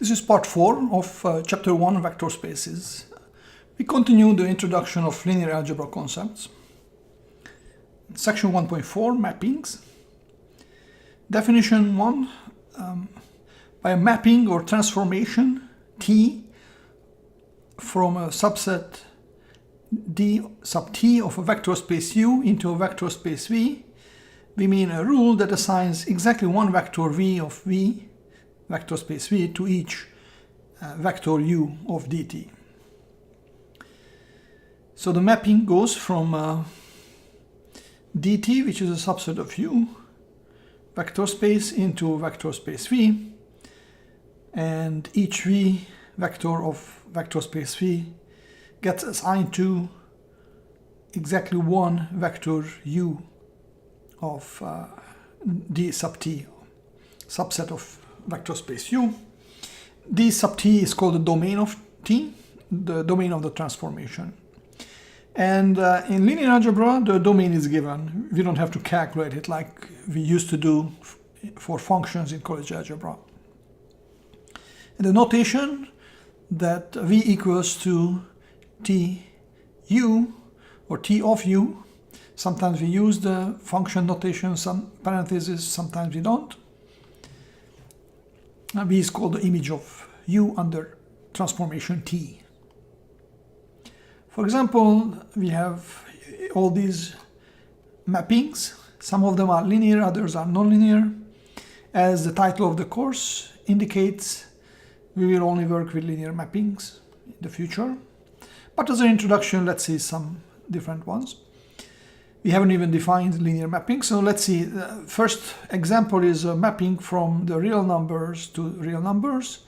This is part 4 of chapter 1, vector spaces. We continue the introduction of linear algebra concepts. Section 1.4, mappings. Definition 1, by a mapping or transformation T from a subset D sub T of a vector space U into a vector space V, we mean a rule that assigns exactly one vector V of V, vector space V, to each vector U of dt. So the mapping goes from dt, which is a subset of U, vector space, into vector space V, and each V vector of vector space V gets assigned to exactly one vector U of D sub T, subset of vector space U. D sub T is called the domain of T, the domain of the transformation. And in linear algebra, the domain is given. We don't have to calculate it like we used to do for functions in college algebra. And the notation that V equals to T U or T of U, sometimes we use the function notation, some parentheses, sometimes we don't. V is called the image of U under transformation T. For example, we have all these mappings. Some of them are linear, others are nonlinear. As the title of the course indicates, we will only work with linear mappings in the future. But as an introduction, let's see some different ones. We haven't even defined linear mapping, so let's see. The first example is a mapping from the real numbers to real numbers.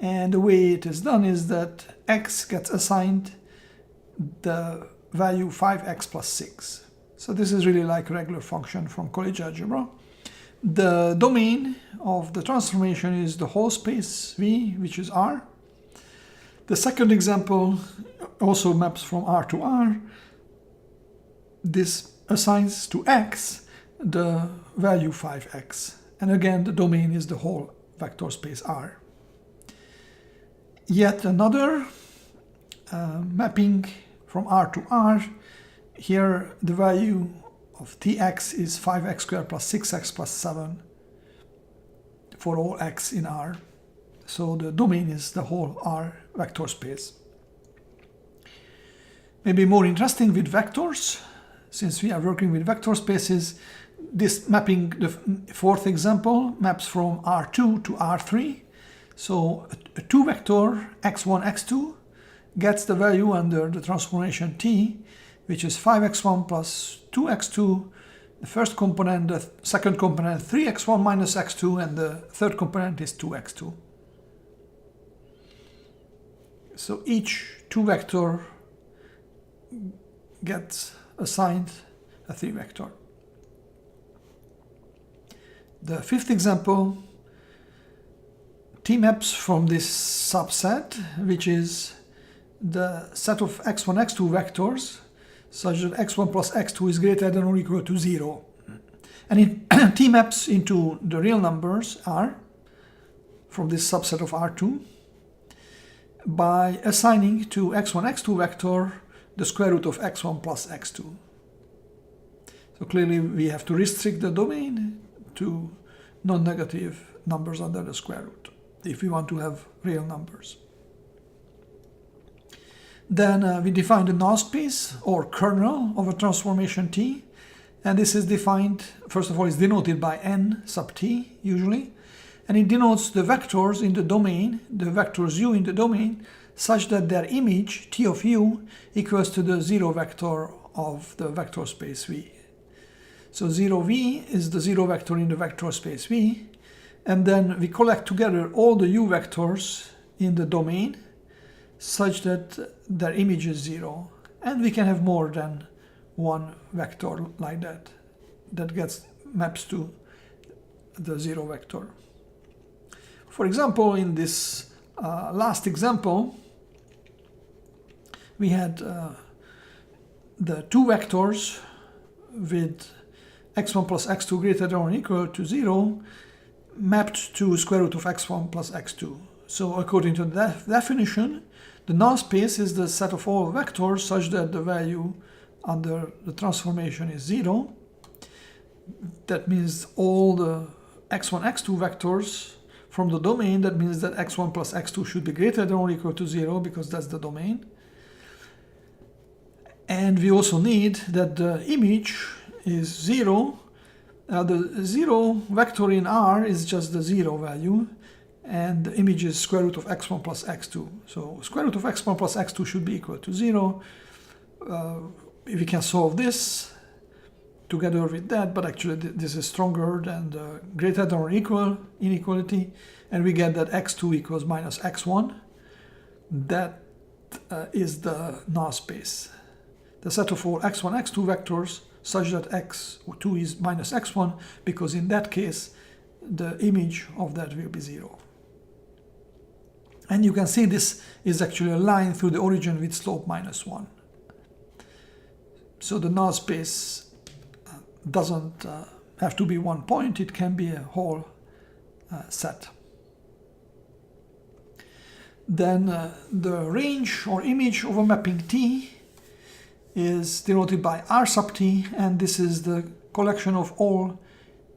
And the way it is done is that x gets assigned the value 5x plus 6. So this is really like a regular function from college algebra. The domain of the transformation is the whole space V, which is R. The second example also maps from R to R. This assigns to x the value 5x. And again, the domain is the whole vector space R. Yet another mapping from R to R. Here the value of Tx is 5x squared plus 6x plus 7 for all x in R. So the domain is the whole R vector space. Maybe more interesting with vectors, since we are working with vector spaces, this mapping, the fourth example, maps from R2 to R3. So a 2 vector x1, x2 gets the value under the transformation T, which is 5x1 plus 2x2, the first component, the second component 3x1 minus x2, and the third component is 2x2. So each 2 vector gets assigned a 3 vector. The fifth example, T maps from this subset, which is the set of x1, x2 vectors, such that x1 plus x2 is greater than or equal to 0. And it T maps into the real numbers R from this subset of R2 by assigning to x1, x2 vector the square root of x1 plus x2. So clearly we have to restrict the domain to non-negative numbers under the square root if we want to have real numbers. Then we define the null space or kernel of a transformation T, and this is defined, first of all, is denoted by n sub T usually, and it denotes the vectors in the domain, the vectors U in the domain, such that their image T of U equals to the 0 vector of the vector space V. So 0V is the 0 vector in the vector space V, and then we collect together all the U vectors in the domain such that their image is 0. And we can have more than one vector like that, that gets maps to the 0 vector. For example, in this last example, we had the 2 vectors with x1 plus x2 greater than or equal to 0 mapped to square root of x1 plus x2. So according to the definition, the null space is the set of all vectors such that the value under the transformation is 0. That means all the x1, x2 vectors from the domain, that means that x1 plus x2 should be greater than or equal to 0 because that's the domain. And we also need that the image is 0. The 0 vector in R is just the 0 value, and the image is square root of x1 plus x2. So square root of x1 plus x2 should be equal to 0. If we can solve this together with that, but actually this is stronger than the greater than or equal inequality, and we get that x2 equals minus x1. That is the null space. The set of all x1, x2 vectors such that x2 is minus x1, because in that case the image of that will be 0. And you can see this is actually a line through the origin with slope minus 1. So the null space doesn't have to be one point, it can be a whole set. Then the range or image of a mapping T is denoted by R sub T, and this is the collection of all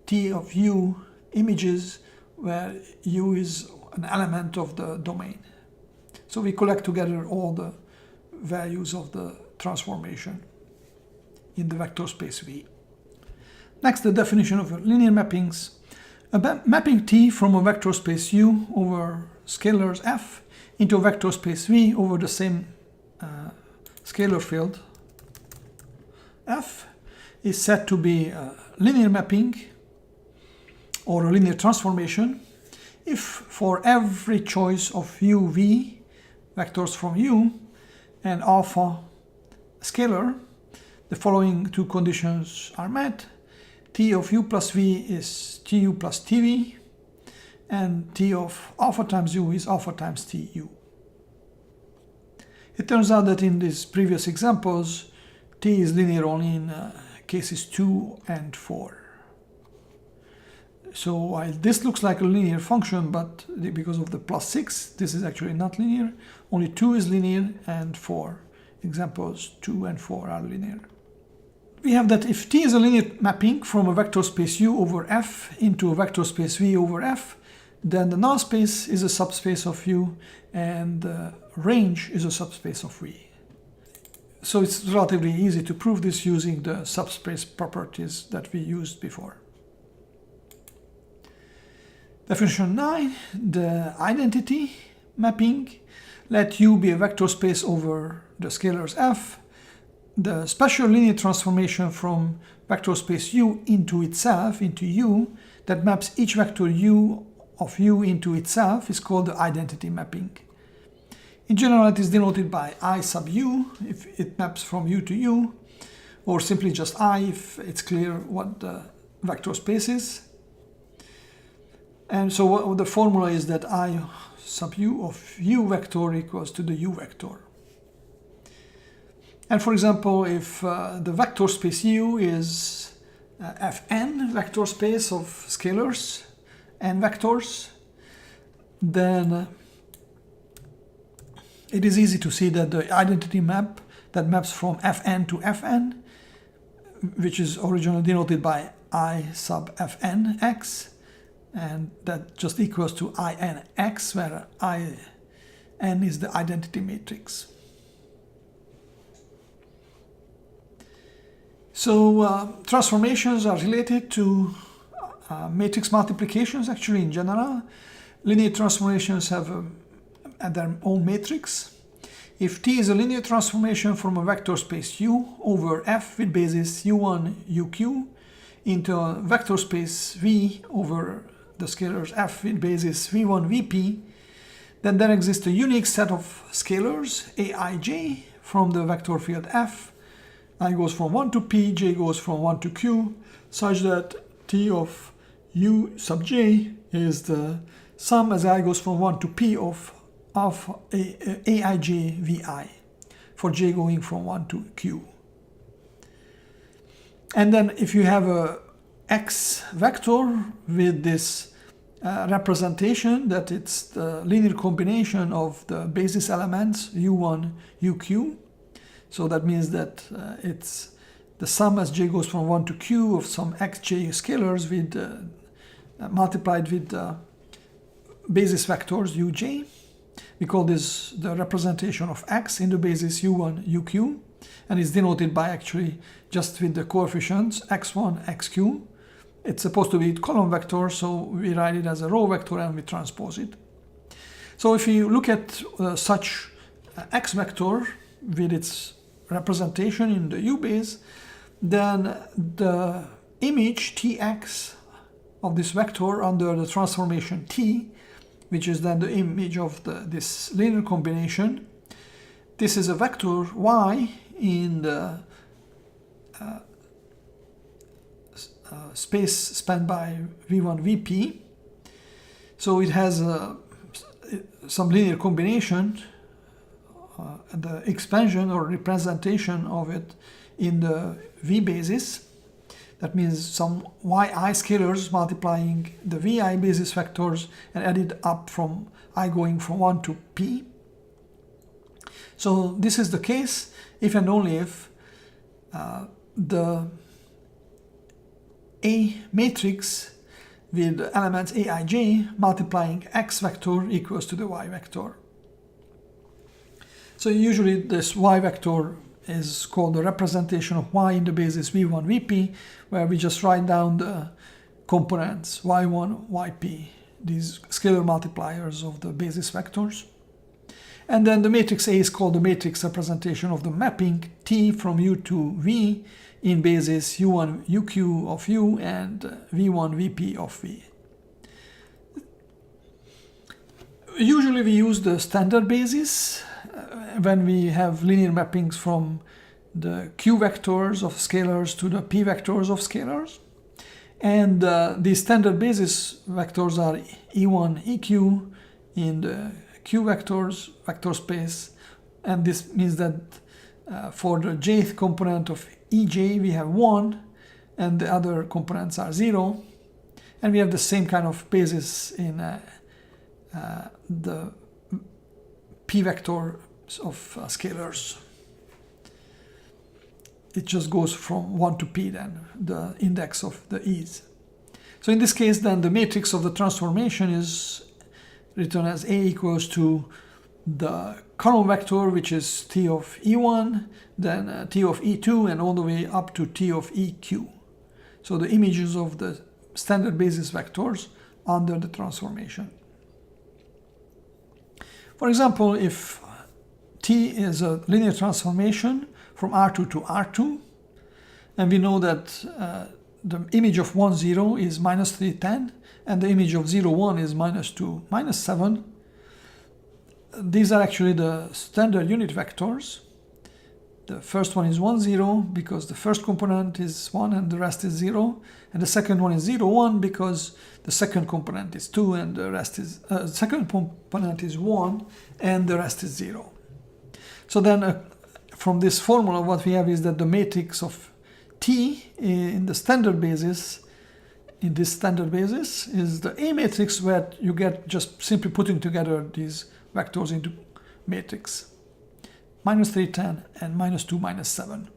T of U images where U is an element of the domain. So we collect together all the values of the transformation in the vector space V. Next, the definition of linear mappings. A mapping T from a vector space U over scalars F into a vector space V over the same scalar field F is said to be a linear mapping or a linear transformation if for every choice of UV vectors from U and alpha scalar, the following two conditions are met. T of U plus V is TU plus TV, and T of alpha times U is alpha times TU. It turns out that in these previous examples, T is linear only in cases 2 and 4. So while this looks like a linear function, but because of the plus 6, this is actually not linear. Only 2 is linear, and 4. Examples 2 and 4 are linear. We have that if T is a linear mapping from a vector space U over F into a vector space V over F, then the null space is a subspace of U, and the range is a subspace of V. So it's relatively easy to prove this using the subspace properties that we used before. Definition 9, the identity mapping. Let U be a vector space over the scalars F. The special linear transformation from vector space U into itself, into U, that maps each vector U of U into itself is called the identity mapping. In general, it is denoted by I sub U if it maps from U to U, or simply just I if it's clear what the vector space is. And so what the formula is that I sub U of U vector equals to the U vector. And for example, if the vector space U is Fn vector space of scalars and vectors, then it is easy to see that the identity map that maps from Fn to Fn, which is originally denoted by I sub Fn x, and that just equals to In x, where In is the identity matrix. So transformations are related to matrix multiplications actually in general. Linear transformations have their own matrix. If T is a linear transformation from a vector space U over F with basis U1, UQ into a vector space V over the scalars F with basis V1, VP, then there exists a unique set of scalars Aij from the vector field F. I goes from 1 to P, J goes from 1 to Q, such that T of U sub J is the sum as I goes from 1 to P of Aij Vi, for J going from 1 to Q. And then if you have a X vector with this representation that it's the linear combination of the basis elements u1, uq. So that means that it's the sum as j goes from 1 to q of some xj scalars with multiplied with basis vectors uj. We call this the representation of x in the basis u1, uq, and it's denoted by actually just with the coefficients x1, xq. It's supposed to be a column vector, so we write it as a row vector and we transpose it. So if you look at such x vector with its representation in the u base, then the image tx of this vector under the transformation t, which is then the image of this linear combination, this is a vector y in the space spanned by v1, vp. So it has some linear combination, the expansion or representation of it in the v basis. That means some yi scalars multiplying the vi basis vectors and added up from I going from 1 to p. So this is the case if and only if the A matrix with elements aij multiplying x vector equals to the y vector. So usually this y vector is called the representation of y in the basis v1, vp, where we just write down the components y1, yp, these scalar multipliers of the basis vectors. And then the matrix A is called the matrix representation of the mapping T from U to V in basis U1, UQ of U and V1, VP of V. Usually we use the standard basis when we have linear mappings from the Q vectors of scalars to the P vectors of scalars. And these standard basis vectors are E1, EQ in the Q vectors, vector space, and this means that for the jth component of EJ we have 1 and the other components are 0, and we have the same kind of basis in the P vectors of scalars. It just goes from 1 to P then, the index of the E's. So in this case then the matrix of the transformation is written as A equals to the column vector, which is T of E1, then T of E2, and all the way up to T of EQ. So the images of the standard basis vectors under the transformation. For example, if T is a linear transformation from R2 to R2, and we know that the image of 1, 0 is minus 3, 10, and the image of 0, 1 is minus 2, minus 7. These are actually the standard unit vectors. The first one is 1, 0 because the first component is 1 and the rest is 0. And the second one is 0, 1 because the second component is 2 and the rest is, second component is 1 and the rest is 0. So then from this formula what we have is that the matrix of T in the standard basis, in this standard basis, is the A matrix where you get just simply putting together these vectors into matrix. Minus 3, 10, and minus 2, minus 7.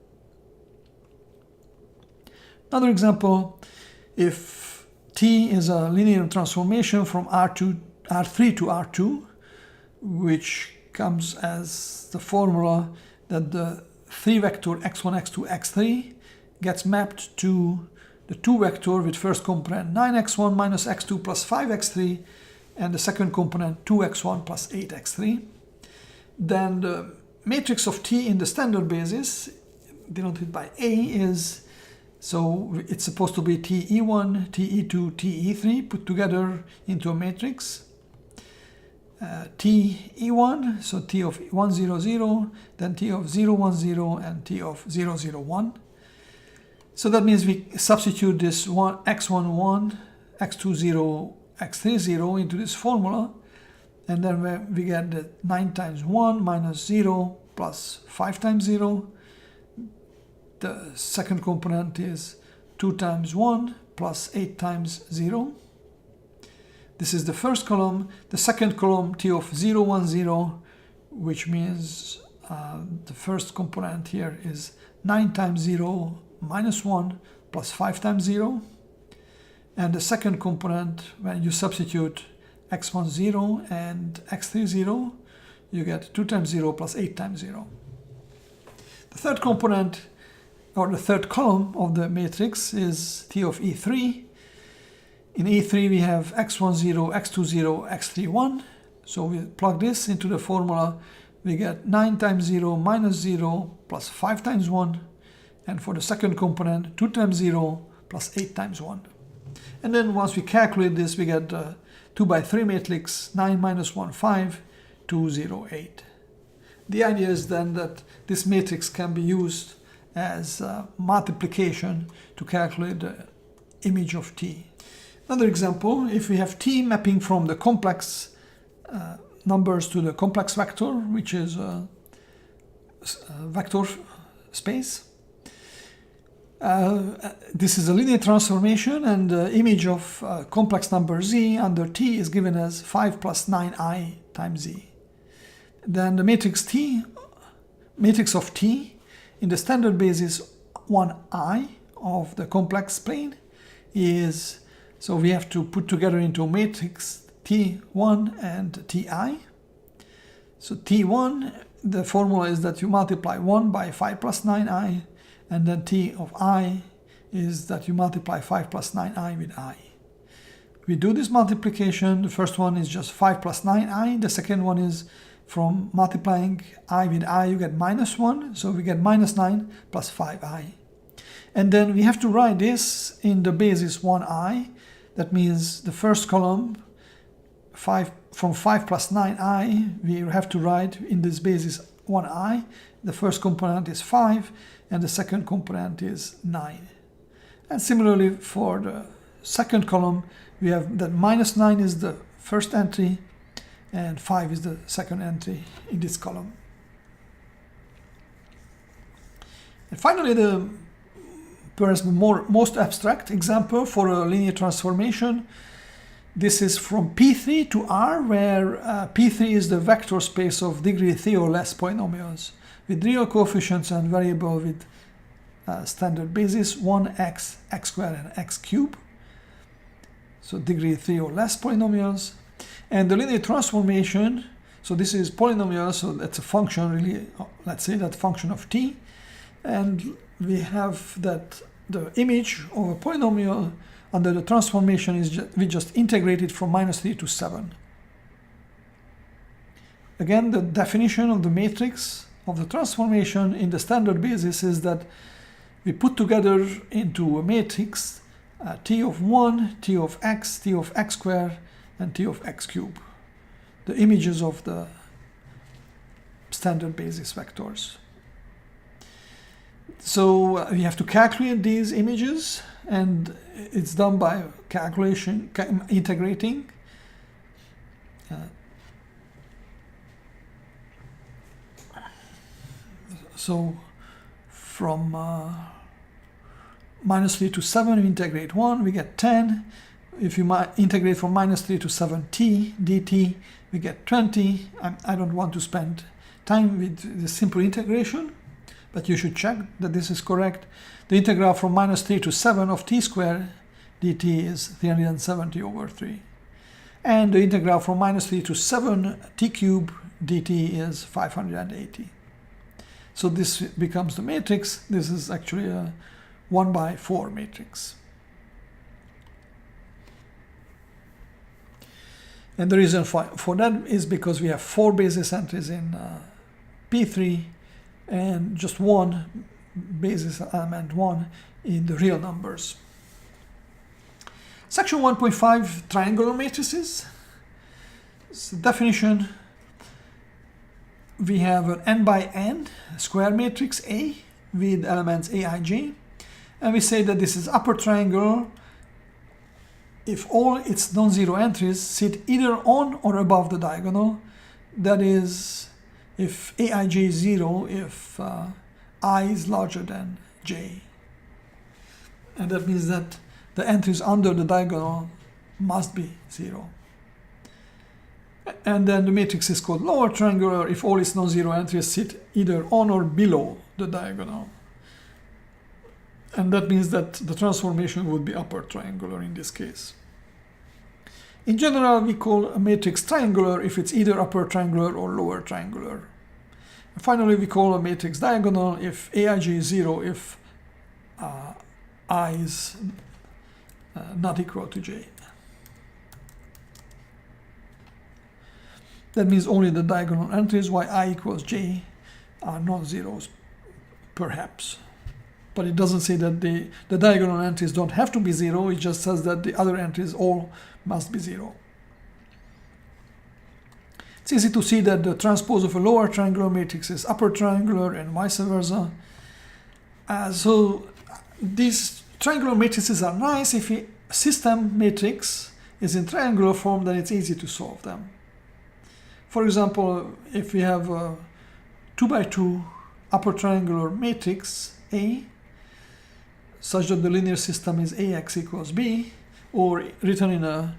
Another example, if T is a linear transformation from R3 to R2, which comes as the formula that the 3 vector x1, x2, x3 gets mapped to the 2 vector with first component 9x1 minus x2 plus 5x3 and the second component 2x1 plus 8x3. Then the matrix of T in the standard basis, denoted by A, is, so it's supposed to be TE1, TE2, TE3 put together into a matrix. TE1, so T of 1, 0, 0, then T of 0, 1, 0, and T of 0, 0, 1. So that means we substitute this x1, 1, x2, 0, x3, 0 into this formula, and then we get that 9 times 1 minus 0 plus 5 times 0. The second component is 2 times 1 plus 8 times 0. This is the first column. The second column, T of 0, 1, 0, which means the first component here is 9 times 0 minus 1 plus 5 times 0. And the second component, when you substitute x1 0 and x3 0, you get 2 times 0 plus 8 times 0. The third component, or the third column of the matrix, is T of E3. In E3 we have x1 0, x2 0, x3 1. So we plug this into the formula. We get 9 times 0 minus 0 plus 5 times 1. And for the second component, 2 times 0 plus 8 times 1. And then once we calculate this, we get the 2 by 3 matrix, 9 minus 1, 5, 2, 0, 8. The idea is then that this matrix can be used as multiplication to calculate the image of T. Another example, if we have T mapping from the complex numbers to the complex vector, which is a vector space. This is a linear transformation, and the image of complex number z under T is given as 5 plus 9i times z. Then the matrix of T in the standard basis 1i of the complex plane is, so we have to put together into a matrix T1 and Ti. So T1, the formula is that you multiply 1 by 5 plus 9i, and then T of I is that you multiply 5 plus 9i with I. We do this multiplication. The first one is just 5 plus 9i. The second one is from multiplying I with I, you get minus 1. So we get minus 9 plus 5i. And then we have to write this in the basis 1i. That means the first column, from 5 plus 9i, we have to write in this basis 1i. The first component is 5, and the second component is 9. And similarly for the second column, we have that minus 9 is the first entry, and 5 is the second entry in this column. And finally, the perhaps most abstract example for a linear transformation. This is from P3 to R, where P3 is the vector space of degree 3 or less polynomials with real coefficients and variable with standard basis 1x, x squared, and x cubed. So degree 3 or less polynomials. And the linear transformation, so this is polynomial, so that's a function really, let's say that function of t. And we have that the image of a polynomial under the transformation is we just integrate it from -3 to 7. Again, the definition of the matrix of the transformation in the standard basis is that we put together into a matrix t of 1, t of x squared, and t of x cubed, the images of the standard basis vectors. So we have to calculate these images, and it's done by calculation, integrating. So from -3 to 7, we integrate 1, we get 10. If you integrate from -3 to 7t dt, we get 20. I don't want to spend time with the simple integration, but you should check that this is correct. The integral from -3 to 7 of t squared dt is 370 over 3. And the integral from -3 to 7 t cubed dt is 580. So this becomes the matrix. This is actually a 1 by 4 matrix. And the reason for that is because we have 4 basis entries in P3 and just 1 basis element 1 in the real numbers. Section 1.5, triangular matrices. So definition, we have an n by n square matrix A with elements aij, and we say that this is upper triangle if all its non-zero entries sit either on or above the diagonal. That is, if aij is 0, if I is larger than j. And that means that the entries under the diagonal must be 0. And then the matrix is called lower triangular if all its non-zero entries sit either on or below the diagonal. And that means that the transformation would be upper triangular in this case. In general, we call a matrix triangular if it's either upper triangular or lower triangular. And finally, we call a matrix diagonal if Aij is 0 if I is not equal to j. That means only the diagonal entries y I equals j are non-zeros, perhaps. But it doesn't say that the diagonal entries don't have to be 0, it just says that the other entries all must be 0. It's easy to see that the transpose of a lower triangular matrix is upper triangular and vice versa. So these triangular matrices are nice. If a system matrix is in triangular form, then it's easy to solve them. For example, if we have a 2 by 2 upper triangular matrix A, such that the linear system is Ax equals b, or written in a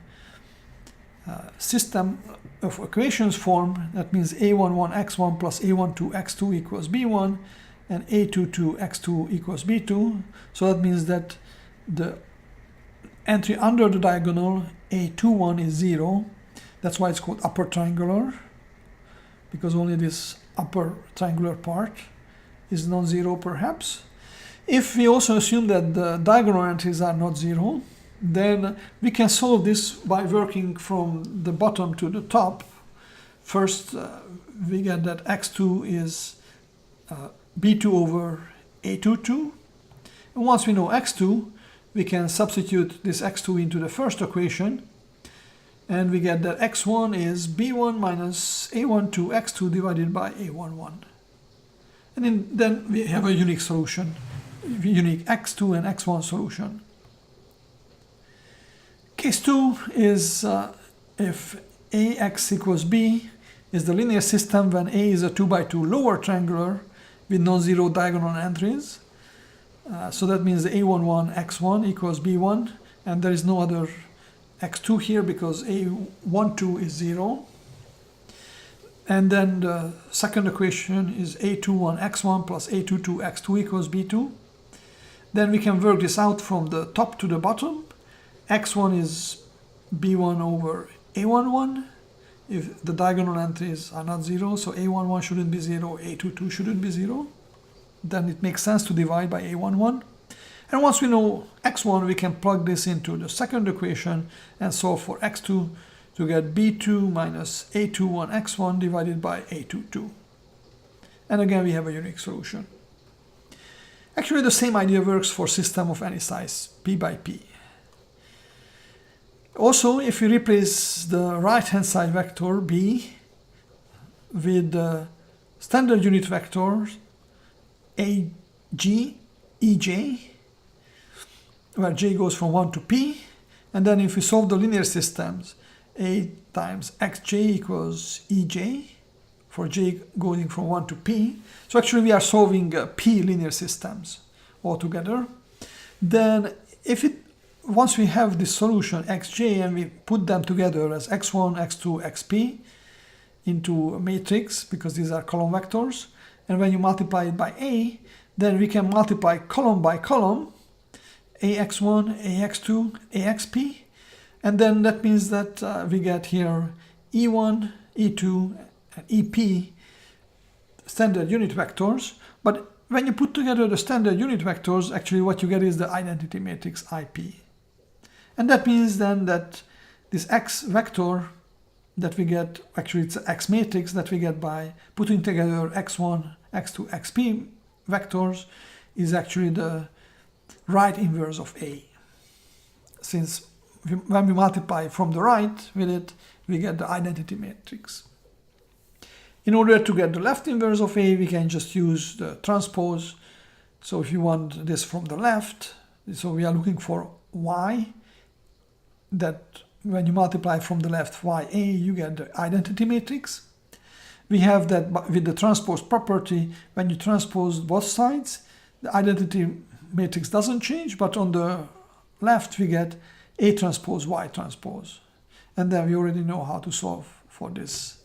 system of equations form, that means a11x1 plus a12x2 equals b1 and a22x2 equals b2. So that means that the entry under the diagonal a21 is 0. That's why it's called upper triangular, because only this upper triangular part is non-zero perhaps. If we also assume that the diagonal entries are not 0, then we can solve this by working from the bottom to the top. First, we get that x2 is b2 over a22. And once we know x2, we can substitute this x2 into the first equation. And we get that x1 is b1 minus a12 x2 divided by a11. And then we have a unique solution, unique x2 and x1 solution. Case 2 is if ax equals b is the linear system when A is a 2 by 2 lower triangular with non-zero diagonal entries. So that means the a11 x1 equals b1, and there is no other x2 here because a12 is 0. And then the second equation is a21 x1 plus a22 x2 equals b2. Then we can work this out from the top to the bottom. x1 is b1 over a11 if the diagonal entries are not 0, so a11 shouldn't be 0, a22 shouldn't be 0. Then it makes sense to divide by a11. And once we know x1, we can plug this into the second equation and solve for x2 to get b2 minus a21 x1 divided by a22. And again, we have a unique solution. Actually, the same idea works for system of any size, p by p. Also, if we replace the right-hand side vector b with the standard unit vectors ag, ej, where j goes from 1 to p, and then if we solve the linear systems, a times xj equals ej, for j going from 1 to p. So actually we are solving p linear systems altogether. Then once we have this solution xj and we put them together as x1, x2, xp into a matrix, because these are column vectors, and when you multiply it by a, then we can multiply column by column, ax1, ax2, axp, and then that means that we get here e1, e2, and ep standard unit vectors. But when you put together the standard unit vectors, actually what you get is the identity matrix ip. And that means then that this x vector that we get, actually it's an x matrix that we get by putting together x1, x2, xp vectors, is actually the right inverse of A. Since when we multiply from the right with it, we get the identity matrix. In order to get the left inverse of A, we can just use the transpose. So if you want this from the left, so we are looking for y, that when you multiply from the left ya, you get the identity matrix. We have that with the transpose property, when you transpose both sides, the identity matrix doesn't change, but on the left we get A transpose Y transpose. And then we already know how to solve for this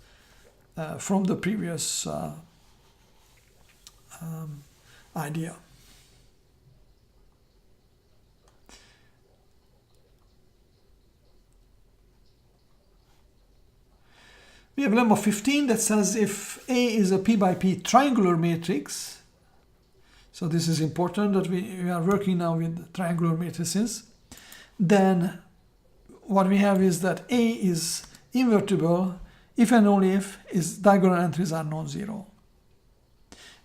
from the previous idea. We have lemma 15 that says if A is a P by P triangular matrix, so this is important that we are working now with triangular matrices, then what we have is that A is invertible if and only if its diagonal entries are non-zero.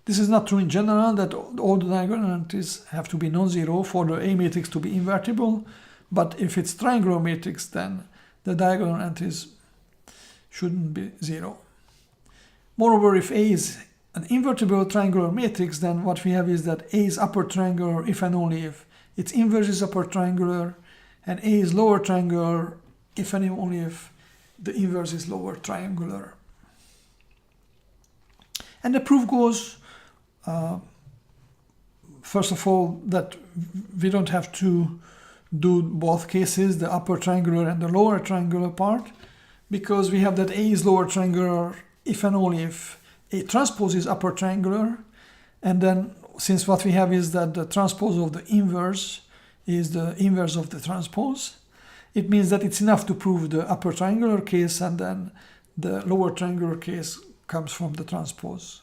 This is not true in general, that all the diagonal entries have to be non-zero for the A matrix to be invertible, but if it's triangular matrix, then the diagonal entries shouldn't be zero. Moreover, if A is an invertible triangular matrix, then what we have is that A is upper triangular if and only if its inverse is upper triangular, and A is lower triangular if and only if the inverse is lower triangular. And the proof goes, first of all, that we don't have to do both cases, the upper triangular and the lower triangular part, because we have that A is lower triangular if and only if A transpose is upper triangular, and then since what we have is that the transpose of the inverse is the inverse of the transpose, it means that it's enough to prove the upper triangular case, and then the lower triangular case comes from the transpose.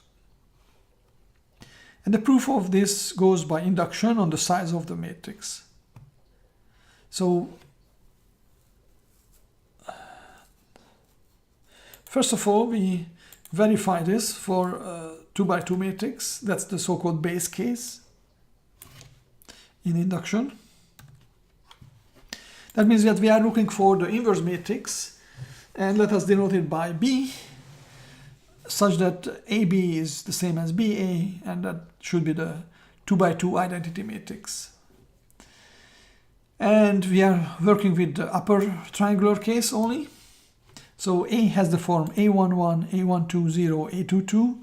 And the proof of this goes by induction on the size of the matrix. So first of all, we verify this for a 2 by 2 matrix. That's the so-called base case in induction. That means that we are looking for the inverse matrix, and let us denote it by B, such that AB is the same as BA, and that should be the 2 by 2 identity matrix. And we are working with the upper triangular case only. So A has the form A11, A120, A22.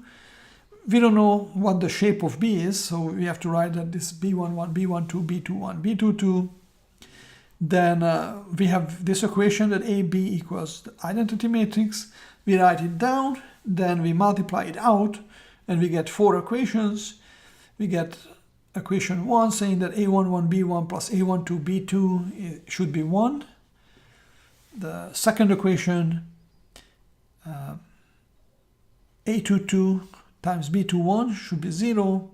We don't know what the shape of B is, so we have to write that this B11, B12, B21, B22. Then we have this equation that AB equals the identity matrix. We write it down, then we multiply it out, and we get 4 equations. We get equation 1 saying that A11, B1 plus A12, B2 should be 1. The second equation, A22 times B21 should be 0.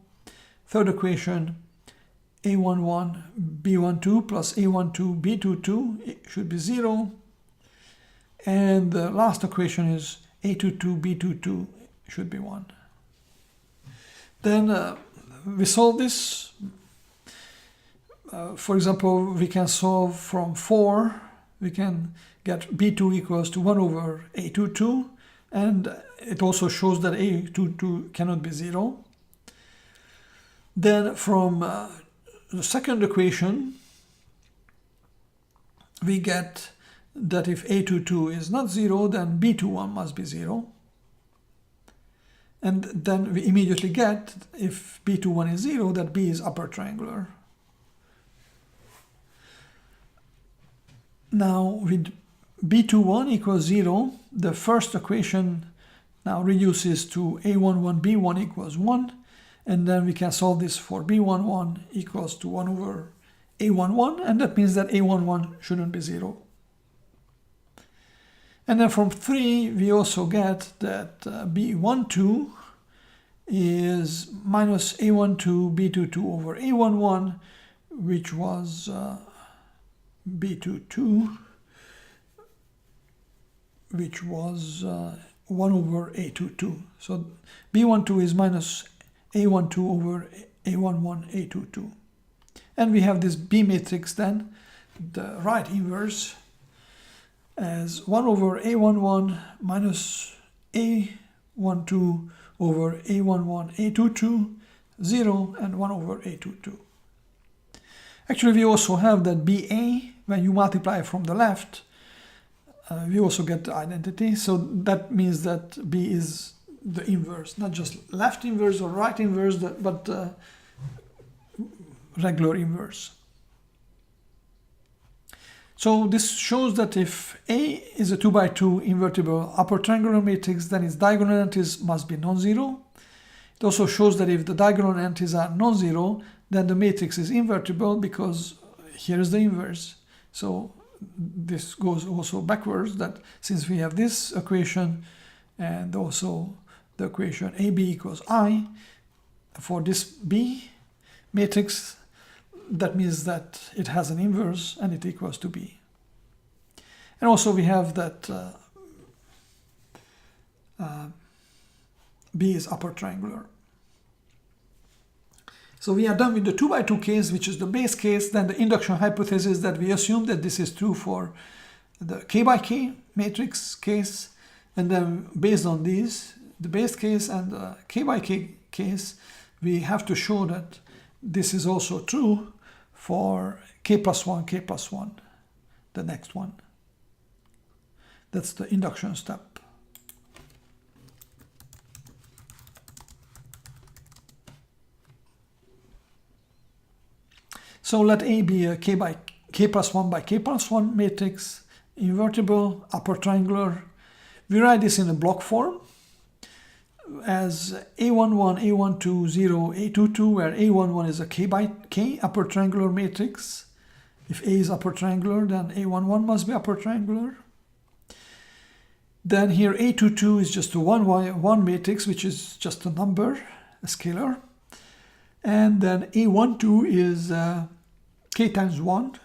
Third equation, A11, B12 plus A12, B22 should be 0. And the last equation is A22, B22 should be 1. Then we solve this. For example, we can solve from 4. We can get B2 equals to 1 over A22, and it also shows that A22 cannot be 0. Then from the second equation, we get that if A22 is not 0, then B21 must be 0. And then we immediately get, if B21 is 0, that B is upper triangular. Now with B21 equals 0, the first equation now reduces to A11, B1 equals 1, and then we can solve this for B11 equals to 1 over A11, and that means that A11 shouldn't be 0. And then from 3, we also get that B12 is minus A12, B22 over A11, which was B22, which was 1 over A22. So B12 is minus A12 over A11, A22. And we have this B matrix then, the right inverse, as 1 over A11 minus A12 over A11, A22, 0, and 1 over A22. Actually, we also have that BA, when you multiply from the left, we also get the identity. So that means that B is the inverse, not just left inverse or right inverse, but regular inverse. So this shows that if A is a 2 by 2 invertible upper triangular matrix, then its diagonal entries must be non-zero. It also shows that if the diagonal entries are non-zero, then the matrix is invertible, because here is the inverse. So this goes also backwards, that since we have this equation and also the equation AB equals I for this B matrix, that means that it has an inverse and it equals to B. And also we have that B is upper triangular. So we are done with the 2 by 2 case, which is the base case. Then the induction hypothesis, that we assume that this is true for the K by K matrix case. And then based on these, the base case and the K by K case, we have to show that this is also true for K plus 1, K plus 1, the next one. That's the induction step. So let A be a K plus 1 by K plus 1 matrix, invertible, upper triangular. We write this in a block form as A11, A12, 0, A22, where A11 is a K by K upper triangular matrix. If A is upper triangular, then A11 must be upper triangular. Then here A22 is just a 1 matrix, which is just a number, a scalar. And then A12 is K times 1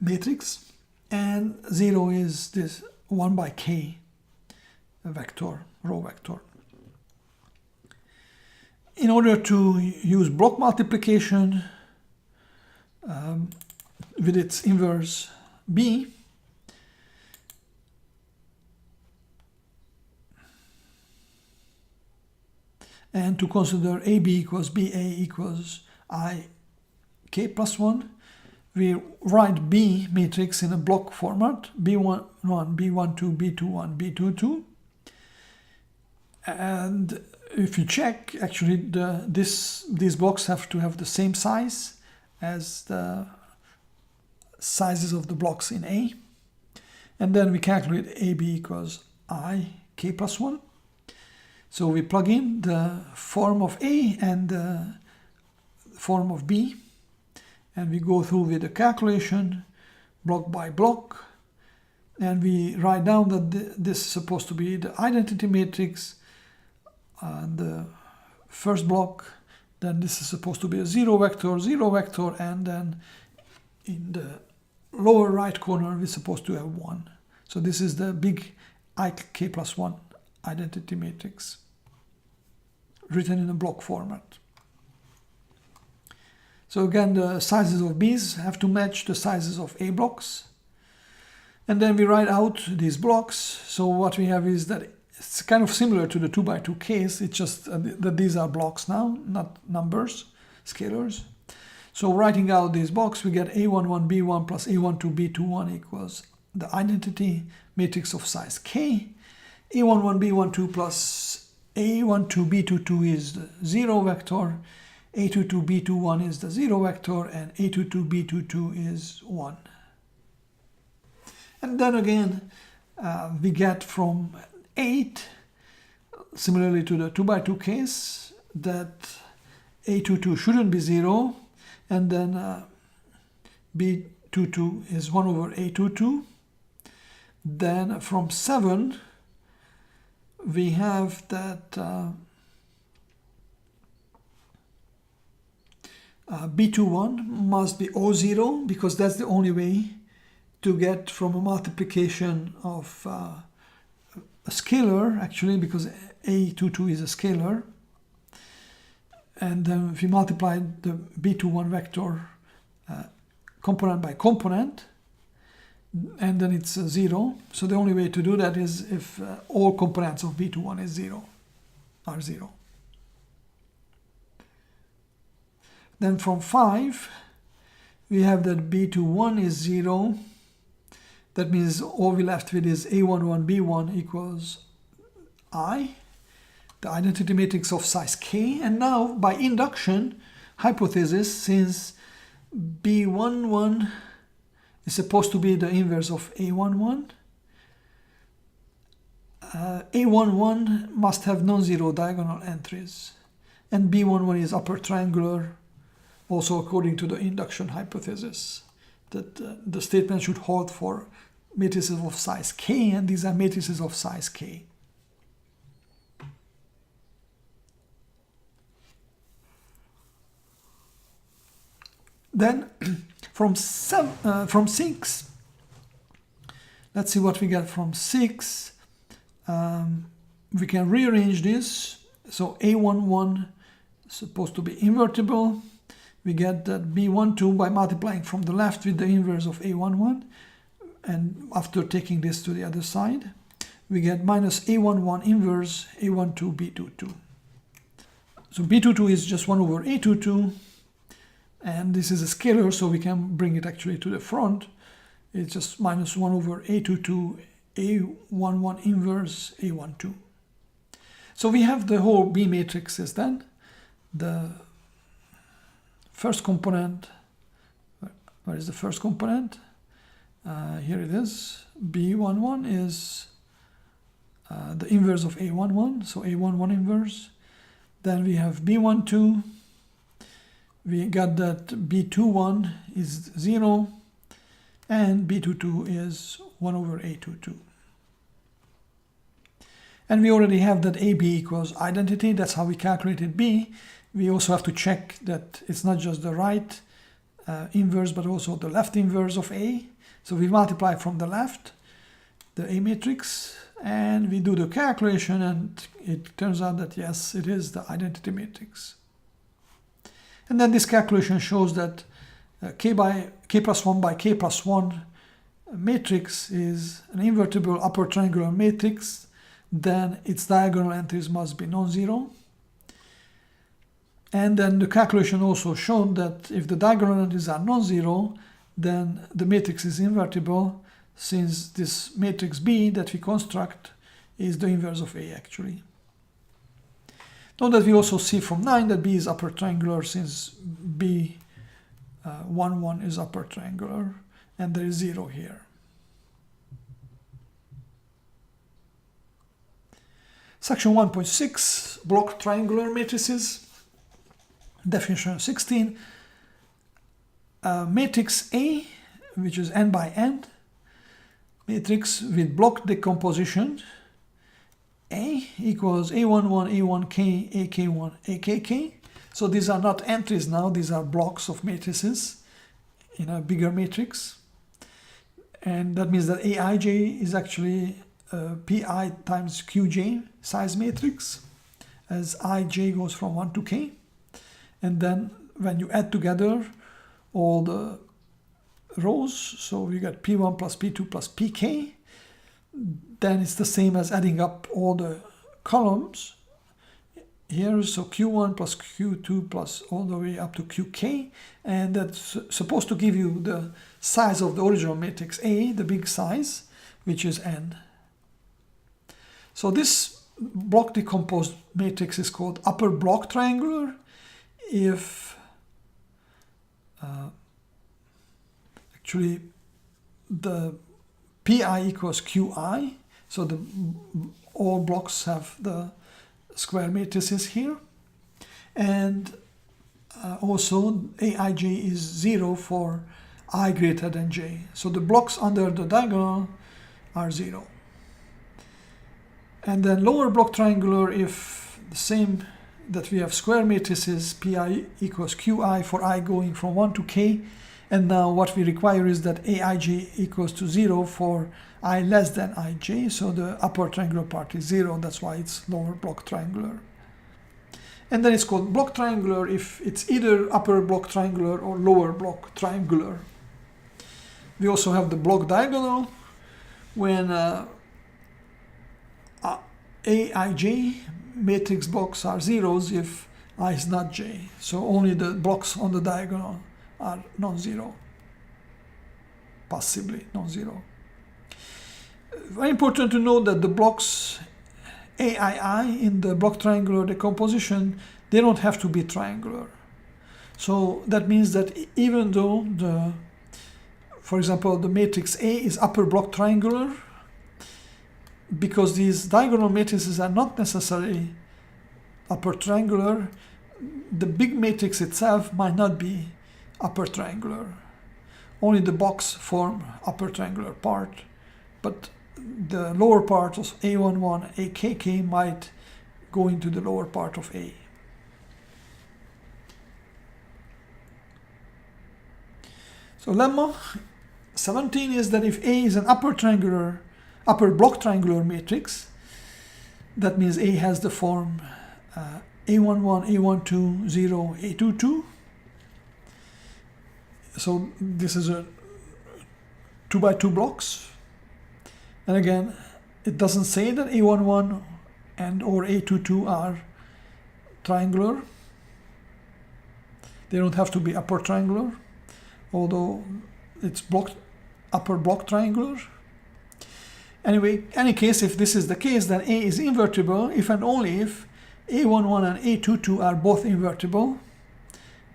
matrix, and 0 is this 1 by K vector, row vector. In order to use block multiplication with its inverse B, and to consider AB equals BA equals I K plus 1, we write B matrix in a block format, B11, B12, B21, B22. And if you check, actually these blocks have to have the same size as the sizes of the blocks in A. And then we calculate AB equals I K plus 1. So we plug in the form of A and the form of B, and we go through with the calculation block by block, and we write down that this is supposed to be the identity matrix, the first block, then this is supposed to be a 0 vector, and then in the lower right corner we're supposed to have 1. So this is the big IK plus 1 identity matrix written in a block format. So again, the sizes of B's have to match the sizes of A blocks. And then we write out these blocks. So what we have is that it's kind of similar to the 2 by 2 case. It's just that these are blocks now, not numbers, scalars. So writing out these blocks, we get A11, B1 plus A12, B21 equals the identity matrix of size K. A11, B12 plus A12, B22 is the 0 vector. A22, B21 is the 0 vector, and A22, B22 is 1. And then again, we get from 8, similarly to the 2 by 2 case, that A22 shouldn't be 0, and then B22 is 1 over A22. Then from 7, we have that B21 must be O0, because that's the only way to get from a multiplication of a scalar, actually, because A22 is a scalar. And then if you multiply the B21 vector component by component, and then it's 0. So the only way to do that is if all components of B21 is 0, are 0. Then from 5, we have that B21 is 0. That means all we're left with is A11, B1 equals I, the identity matrix of size K. And now, by induction hypothesis, since B11 is supposed to be the inverse of A11. A11 must have non-zero diagonal entries, and B11 is upper triangular, also according to the induction hypothesis, that the statement should hold for matrices of size K, and these are matrices of size K. Then from 6, let's see what we get from 6. We can rearrange this. So A11 is supposed to be invertible. We get that B12 by multiplying from the left with the inverse of A11. And after taking this to the other side, we get minus A11 inverse A12 B22. So B22 is just 1 over A22. And this is a scalar, so we can bring it actually to the front. It's just minus 1 over A22 A11 inverse A12. So we have the whole B matrices then. The first component, where is the first component? Here it is. B11 is the inverse of A11, so A11 inverse. Then we have B12. We got that B21 is 0, and B22 is 1 over A22. And we already have that AB equals identity. That's how we calculated B. We also have to check that it's not just the right inverse, but also the left inverse of A. So we multiply from the left, the A matrix, and we do the calculation, and it turns out that yes, it is the identity matrix. And then this calculation shows that K plus 1 by K plus 1 matrix is an invertible upper triangular matrix. Then its diagonal entries must be non-zero. And then the calculation also showed that if the diagonal entries are non-zero, then the matrix is invertible, since this matrix B that we construct is the inverse of A actually. Note that we also see from 9 that B is upper triangular, since B11 is upper triangular, and there is 0 here. Section 1.6, block triangular matrices. Definition 16. Matrix A, which is n by n, matrix with block decomposition. A equals A11, A1K, AK1, AKK. So these are not entries now, these are blocks of matrices in a bigger matrix. And that means that Aij is actually Pi times Qj size matrix, as Ij goes from 1 to K. And then when you add together all the rows, so we get P1 plus P2 plus Pk, then it's the same as adding up all the columns here, so Q1 plus Q2 plus all the way up to Qk, and that's supposed to give you the size of the original matrix A, the big size, which is n. So this block decomposed matrix is called upper block triangular if actually the Pi equals Qi, so all blocks have the square matrices here, and also Aij is 0 for I greater than j. So the blocks under the diagonal are 0. And then lower block triangular if the same that we have square matrices, Pi equals Qi for I going from 1 to K, and now what we require is that Aij equals to 0 for I less than Ij, so the upper triangular part is 0, that's why it's lower block triangular. And then it's called block triangular if it's either upper block triangular or lower block triangular. We also have the block diagonal when Aij matrix blocks are zeros if I is not j, so only the blocks on the diagonal are non-zero, possibly non-zero. Very important to note that the blocks Aii in the block triangular decomposition, they don't have to be triangular. So that means that even though for example, the matrix A is upper block triangular, because these diagonal matrices are not necessarily upper triangular, the big matrix itself might not be upper triangular. Only the box form upper triangular part, but the lower part of A11, AKK might go into the lower part of A. So lemma 17 is that if A is an upper block triangular matrix, that means A has the form A11, A12, 0, A22. So this is a 2 by 2 blocks. And again, it doesn't say that A11 and or A22 are triangular. They don't have to be upper triangular, although it's upper block triangular. Anyway, any case, if this is the case, then A is invertible if and only if A11 and A22 are both invertible.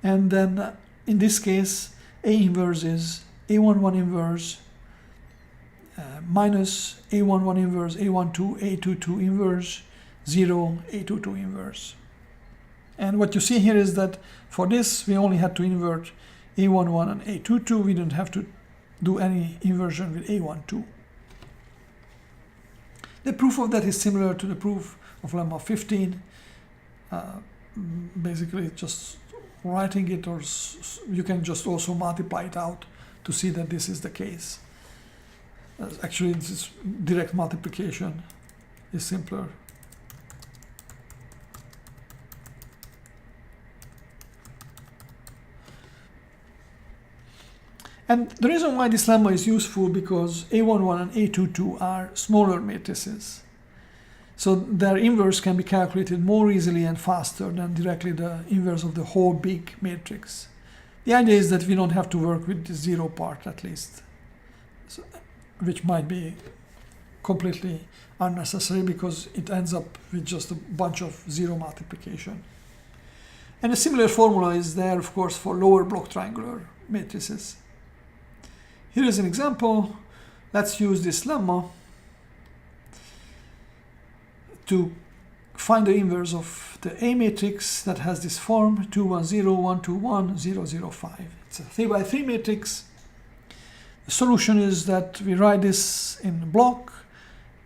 And then in this case, A inverse is A11 inverse minus A11 inverse, A12, A22 inverse, 0, A22 inverse. And what you see here is that for this, we only had to invert A11 and A22. We didn't have to do any inversion with A12. The proof of that is similar to the proof of lemma 15. Basically, just writing it, or you can just also multiply it out to see that this is the case. Actually, this direct multiplication is simpler. And the reason why this lemma is useful because A11 and A22 are smaller matrices. So their inverse can be calculated more easily and faster than directly the inverse of the whole big matrix. The idea is that we don't have to work with the 0 part at least, so, which might be completely unnecessary because it ends up with just a bunch of 0 multiplication. And a similar formula is there, of course, for lower block triangular matrices. Here is an example. Let's use this lemma to find the inverse of the A matrix that has this form 2, 1, 0, 1, 2, 1, 0, 0, 5. It's a 3 by 3 matrix. The solution is that we write this in block.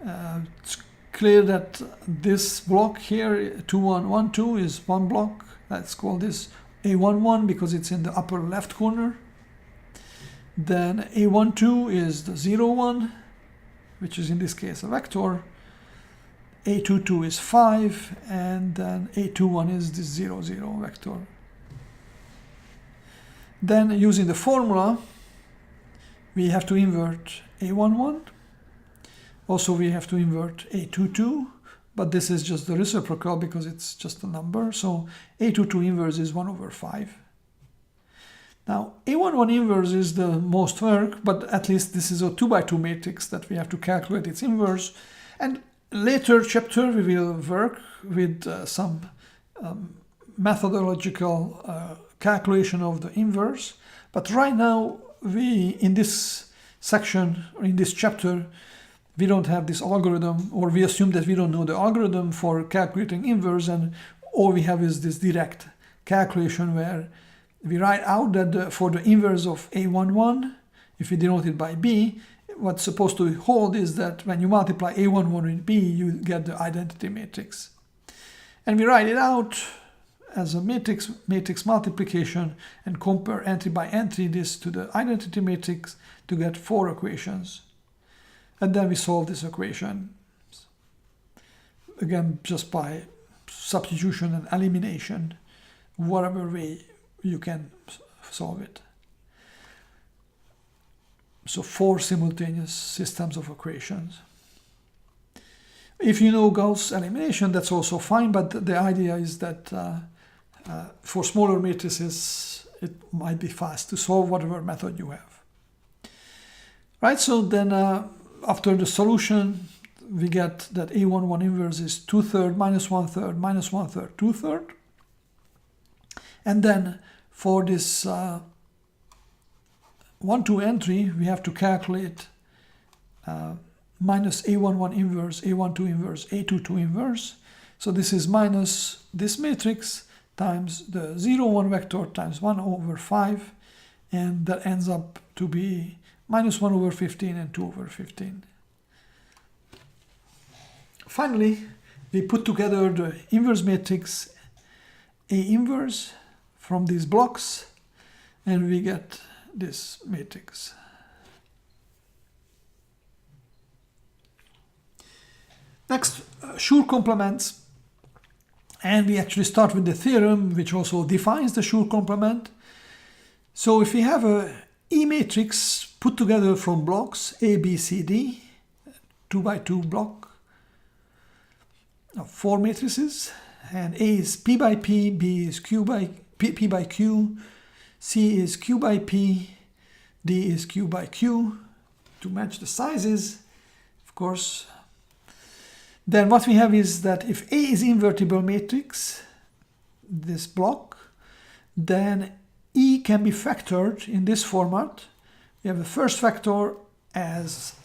It's clear that this block here, 2, 1, 1, 2, is one block. Let's call this A11 because it's in the upper left corner. Then A12 is the 0, 1, which is in this case a vector. A22 is 5, and then A21 is this 0, 0 vector. Then using the formula, we have to invert A11. Also, we have to invert A22, but this is just the reciprocal because it's just a number. So A22 inverse is 1 over 5. Now, A11 inverse is the most work, but at least this is a 2 by 2 matrix that we have to calculate its inverse. And later chapter, we will work with some methodological calculation of the inverse. But right now, in this section, or in this chapter, we don't have this algorithm, or we assume that we don't know the algorithm for calculating inverse, and all we have is this direct calculation where we write out that for the inverse of A11, if we denote it by B, what's supposed to hold is that when you multiply A11 with B, you get the identity matrix. And we write it out as a matrix multiplication and compare entry by entry this to the identity matrix to get 4 equations. And then we solve this equation, again, just by substitution and elimination, whatever way you can solve it. So 4 simultaneous systems of equations. If you know Gauss elimination, that's also fine, but the idea is that for smaller matrices, it might be fast to solve whatever method you have. Right, so then after the solution, we get that A11 inverse is 2/3 minus 1/3 minus 1/3 2/3. And then for this 1, 2 entry, we have to calculate minus A11 inverse, A12 inverse, A22 inverse. So this is minus this matrix times the 0, 1 vector times 1 over 5, and that ends up to be minus 1 over 15 and 2 over 15. Finally, we put together the inverse matrix A inverse from these blocks, and we get this matrix. Next, Schur complements, and we actually start with the theorem which also defines the Schur complement. So if we have a E matrix put together from blocks A, B, C, D, 2 by 2 block of 4 matrices, and A is P by P, B is Q by P by Q, C is Q by P, D is Q by Q, to match the sizes, of course. Then what we have is that if A is invertible matrix, this block, then E can be factored in this format. We have the first factor as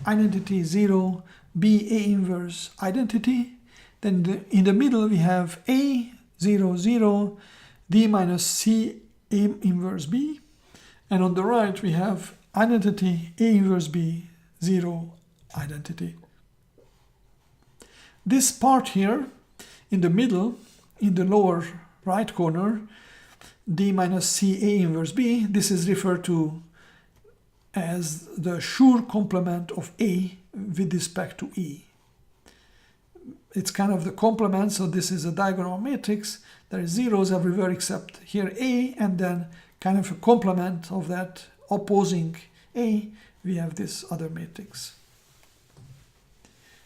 identity 0, B A inverse identity. Then in the middle we have A 0, 0, D minus C A inverse B. And on the right we have identity A inverse B 0 identity. This part here in the middle, in the lower right corner, D minus C A inverse B, this is referred to as the Schur complement of A with respect to E. It's kind of the complement, so this is a diagonal matrix. There is zeros everywhere except here A, and then kind of a complement of that opposing A, we have this other matrix.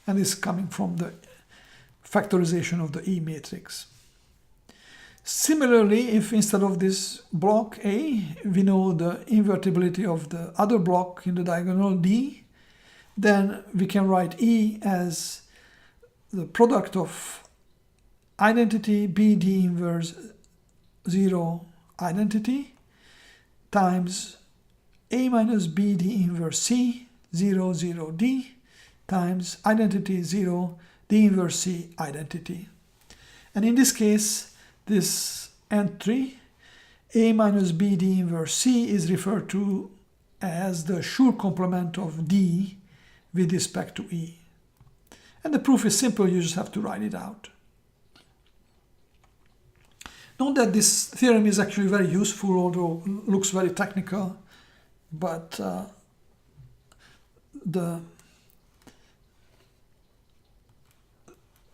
And this is coming from the factorization of the E matrix. Similarly, if instead of this block A, we know the invertibility of the other block in the diagonal D, then we can write E as the product of identity B D inverse 0 identity times A minus B D inverse C 0, 0 D times identity 0 D inverse C identity. And in this case, this entry A minus B D inverse C is referred to as the Schur complement of D with respect to E. And the proof is simple, you just have to write it out. Note that this theorem is actually very useful, although it looks very technical, but the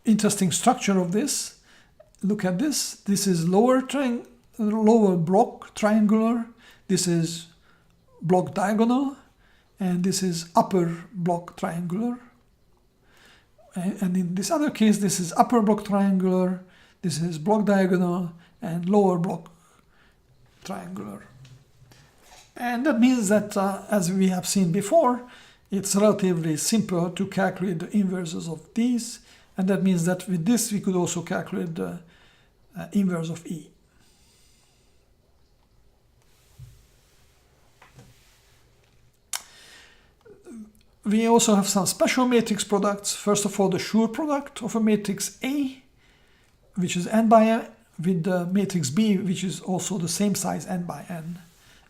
interesting structure of this, look at this. This is lower block triangular, this is block diagonal, and this is upper block triangular. And in this other case, this is upper block triangular, this is block diagonal, and lower block triangular. And that means that, as we have seen before, it's relatively simple to calculate the inverses of these, and that means that with this we could also calculate the inverse of E. We also have some special matrix products. First of all, the Schur product of a matrix A, which is n by n, with the matrix B, which is also the same size n by n.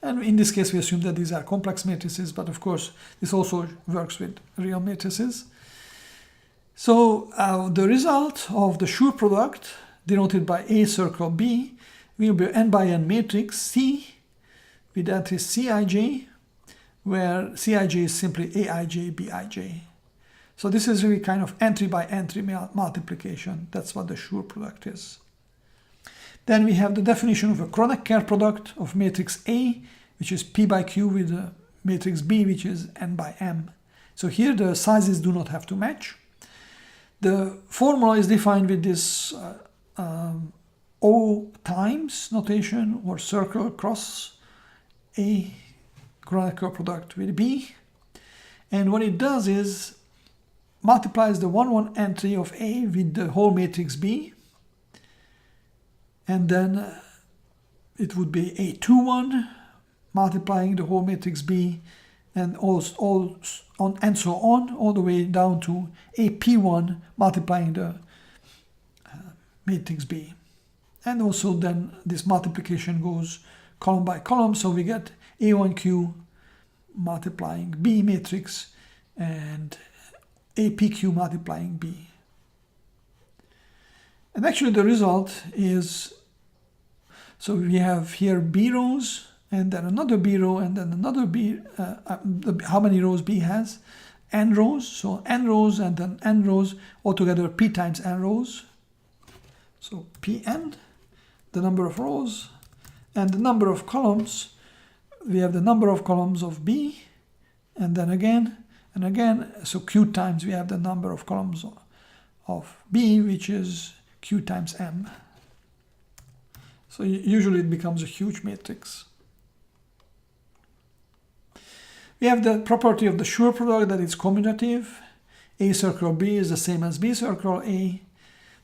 And in this case, we assume that these are complex matrices, but of course, this also works with real matrices. So the result of the Schur product, denoted by A circle B, will be n by n matrix C with entries Cij, where Cij is simply Aij, Bij. So this is really kind of entry by entry multiplication. That's what the Schur product is. Then we have the definition of a Kronecker product of matrix A, which is P by Q, with the matrix B, which is n by m. So here the sizes do not have to match. The formula is defined with this O times notation, or circle cross A Kronecker product with B. And what it does is multiplies the 1, 1 entry of A with the whole matrix B, and then it would be A21 multiplying the whole matrix B, and and so on, all the way down to AP1 multiplying the matrix B. And also then this multiplication goes column by column, so we get A1Q multiplying B matrix and APQ multiplying B. And actually the result is, so we have here B rows, and then another B row, and then another B, how many rows B has? N rows, so N rows and then N rows, altogether P times N rows. So Pn, the number of rows, and the number of columns, we have the number of columns of B, and then again and again, so Q times we have the number of columns of B, which is Q times M. So usually it becomes a huge matrix. We have the property of the Schur product, that is commutative. A circle B is the same as B circle A.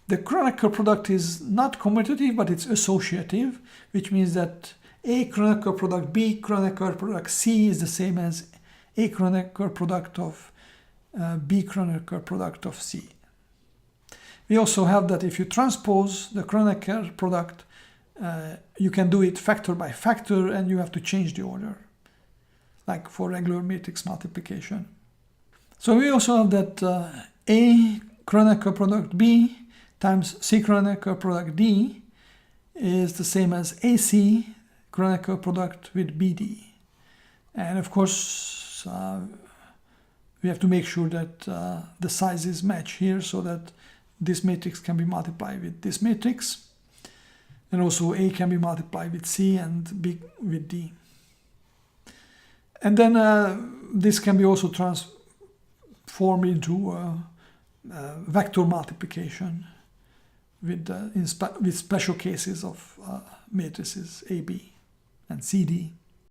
The Kronecker product is not commutative, but it's associative, which means that A Kronecker product B Kronecker product C is the same as A Kronecker product of B Kronecker product of C. We also have that if you transpose the Kronecker product, you can do it factor by factor, and you have to change the order, like for regular matrix multiplication. So we also have that A Kronecker product B times C Kronecker product D is the same as AC Kronecker product with BD. And of course, we have to make sure that the sizes match here, so that this matrix can be multiplied with this matrix. And also A can be multiplied with C and B with D. And then this can be also transformed into vector multiplication with special cases of matrices AB and CD.